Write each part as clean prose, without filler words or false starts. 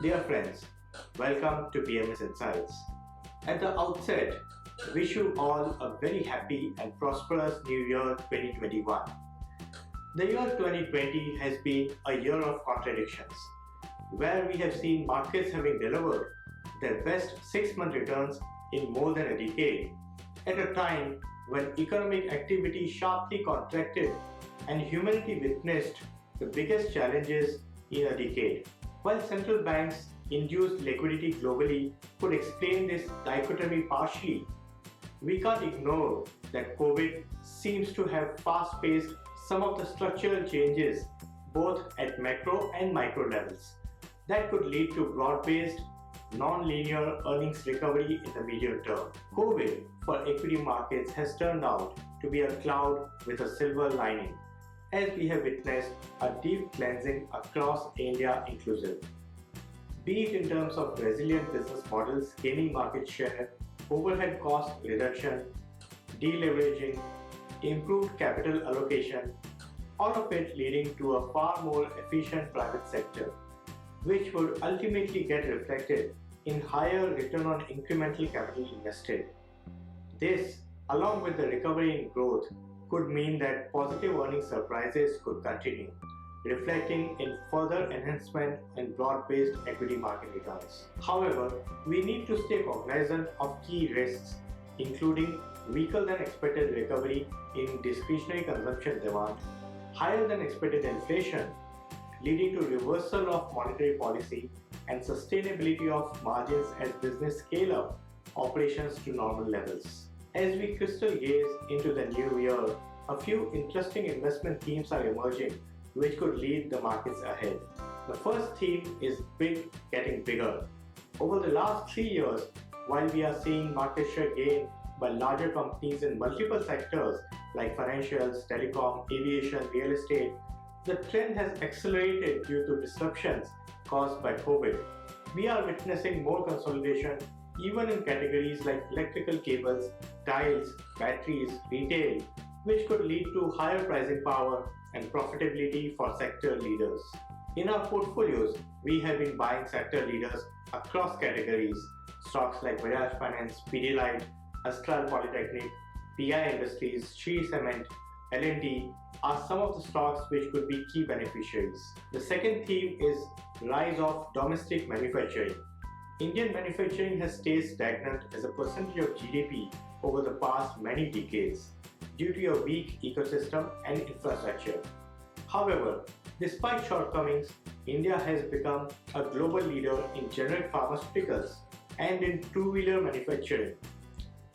Dear friends, welcome to PMS Insights. At the outset, wish you all a very happy and prosperous New Year 2021. The year 2020 has been a year of contradictions, where we have seen markets having delivered their best 6-month returns in more than a decade, at a time when economic activity sharply contracted and humanity witnessed the biggest challenges in a decade. While central banks induced liquidity globally could explain this dichotomy partially, we can't ignore that COVID seems to have fast-paced some of the structural changes both at macro and micro levels that could lead to broad-based, non-linear earnings recovery in the medium term. COVID for equity markets has turned out to be a cloud with a silver lining, as we have witnessed a deep cleansing across India inclusive. Be it in terms of resilient business models gaining market share, overhead cost reduction, deleveraging, improved capital allocation, all of it leading to a far more efficient private sector, which would ultimately get reflected in higher return on incremental capital invested. This, along with the recovery in growth, could mean that positive earnings surprises could continue, reflecting in further enhancement in broad-based equity market returns. However, we need to stay cognizant of key risks, including weaker than expected recovery in discretionary consumption demand, higher than expected inflation, leading to reversal of monetary policy and sustainability of margins as business scale up operations to normal levels. As we crystal gaze into the new year, a few interesting investment themes are emerging which could lead the markets ahead. The first theme is big getting bigger. Over the last 3 years, while we are seeing market share gain by larger companies in multiple sectors like financials, telecom, aviation, real estate, the trend has accelerated due to disruptions caused by COVID. We are witnessing more consolidation even in categories like electrical cables, tiles, batteries, retail, which could lead to higher pricing power and profitability for sector leaders. In our portfolios, we have been buying sector leaders across categories. Stocks like Bajaj Finance, Pidilite, Astral Polytechnic, PI Industries, Shree Cement, L&T are some of the stocks which could be key beneficiaries. The second theme is rise of domestic manufacturing. Indian manufacturing has stayed stagnant as a percentage of GDP over the past many decades due to a weak ecosystem and infrastructure. However, despite shortcomings, India has become a global leader in generic pharmaceuticals and in two-wheeler manufacturing.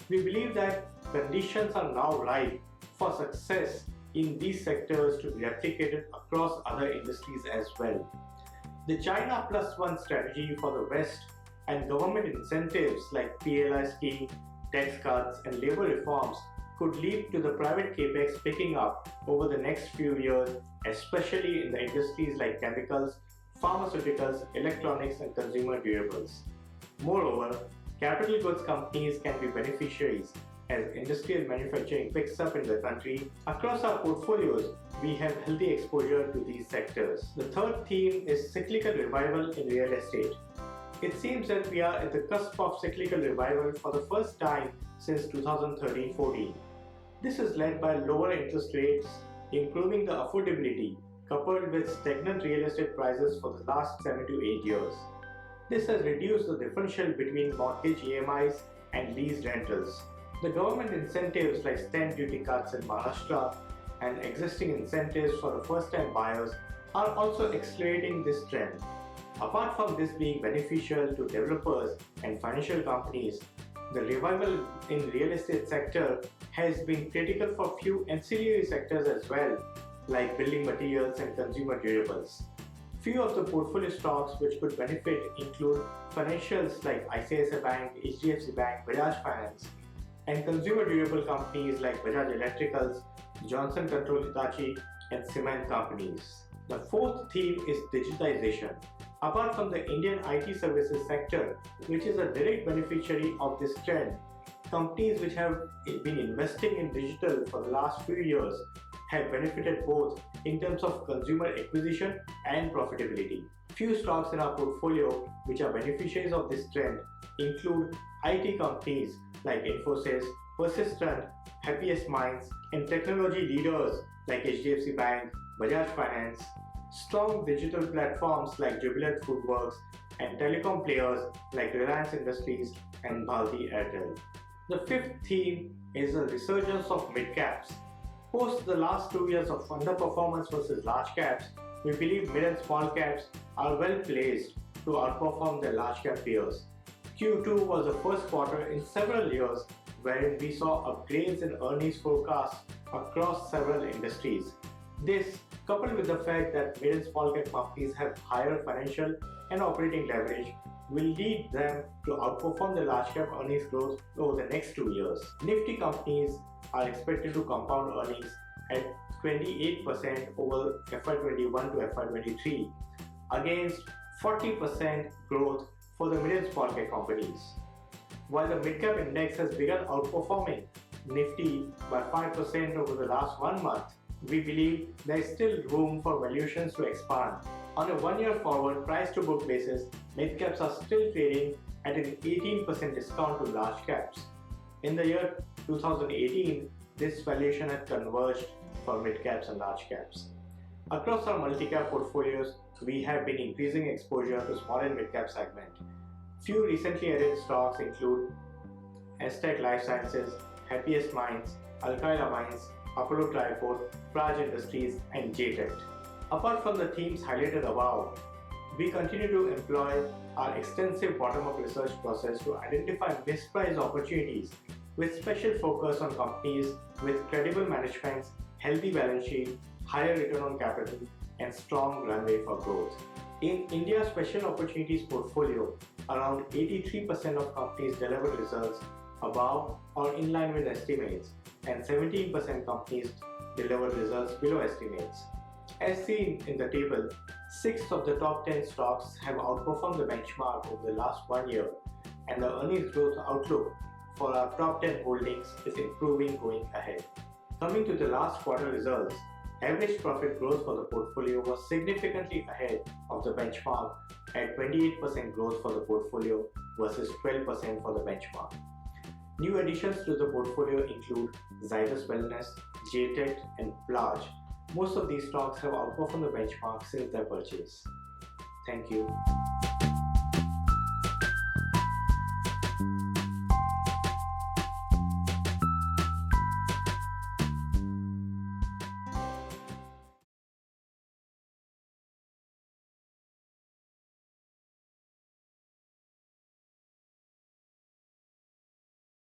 We believe that conditions are now ripe for success in these sectors to be replicated across other industries as well. The China Plus One strategy for the West and government incentives like PLI scheme, tax cuts, and labor reforms could lead to the private capex picking up over the next few years, especially in the industries like chemicals, pharmaceuticals, electronics, and consumer durables. Moreover, capital goods companies can be beneficiaries as industrial manufacturing picks up in the country. Across our portfolios, we have healthy exposure to these sectors. The third theme is cyclical revival in real estate. It seems that we are at the cusp of cyclical revival for the first time since 2013-14. This is led by lower interest rates, improving the affordability, coupled with stagnant real estate prices for the last 7 to 8 years. This has reduced the differential between mortgage EMIs and lease rentals. The government incentives like stamp duty cuts in Maharashtra and existing incentives for the first-time buyers are also accelerating this trend. Apart from this being beneficial to developers and financial companies, the revival in real estate sector has been critical for few ancillary sectors as well, like building materials and consumer durables. Few of the portfolio stocks which could benefit include financials like ICICI Bank, HDFC Bank, Bajaj Finance, and consumer durable companies like Bajaj Electricals, Johnson Control Hitachi, and cement companies. The fourth theme is digitization. Apart from the Indian IT services sector, which is a direct beneficiary of this trend, companies which have been investing in digital for the last few years have benefited both in terms of consumer acquisition and profitability. Few stocks in our portfolio which are beneficiaries of this trend include IT companies like Infosys, Persistent, Happiest Minds, and technology leaders like HDFC Bank, Bajaj Finance, strong digital platforms like Jubilant Foodworks, and telecom players like Reliance Industries and Bharti Airtel. The fifth theme is a resurgence of mid-caps. Post the last 2 years of underperformance versus large caps, we believe mid and small caps are well placed to outperform their large cap peers. Q2 was the first quarter in several years wherein we saw upgrades in earnings forecasts across several industries. This, coupled with the fact that mid and small cap companies have higher financial and operating leverage, will lead them to outperform the large cap earnings growth over the next 2 years. Nifty companies are expected to compound earnings at 28% over FY21 to FY23 against 40% growth for the mid and small cap companies. While the mid cap index has begun outperforming Nifty by 5% over the last 1 month, we believe there is still room for valuations to expand. On a 1 year forward price to book basis, mid caps are still trading at an 18% discount to large caps. In the year 2018, this valuation had converged for mid caps and large caps. Across our multi-cap portfolios, we have been increasing exposure to small and mid-cap segment. Few recently added stocks include Aztec Life Sciences, Happiest Minds, Alkyl Amines, Apollo Tryport, Praj Industries, and JTECT. Apart from the themes highlighted above, we continue to employ our extensive bottom-up research process to identify mispriced opportunities with special focus on companies with credible management, healthy balance sheet, higher return on capital, and strong runway for growth. In India's special opportunities portfolio, around 83% of companies deliver results above or in line with estimates, and 17% companies deliver results below estimates. As seen in the table, 6 of the top 10 stocks have outperformed the benchmark over the last 1 year, and the earnings growth outlook for our top 10 holdings is improving going ahead. Coming to the last quarter results, average profit growth for the portfolio was significantly ahead of the benchmark at 28% growth for the portfolio versus 12% for the benchmark. New additions to the portfolio include Zydus Wellness, JTECT, and Praj. Most of these stocks have outperformed the benchmark since their purchase. Thank you.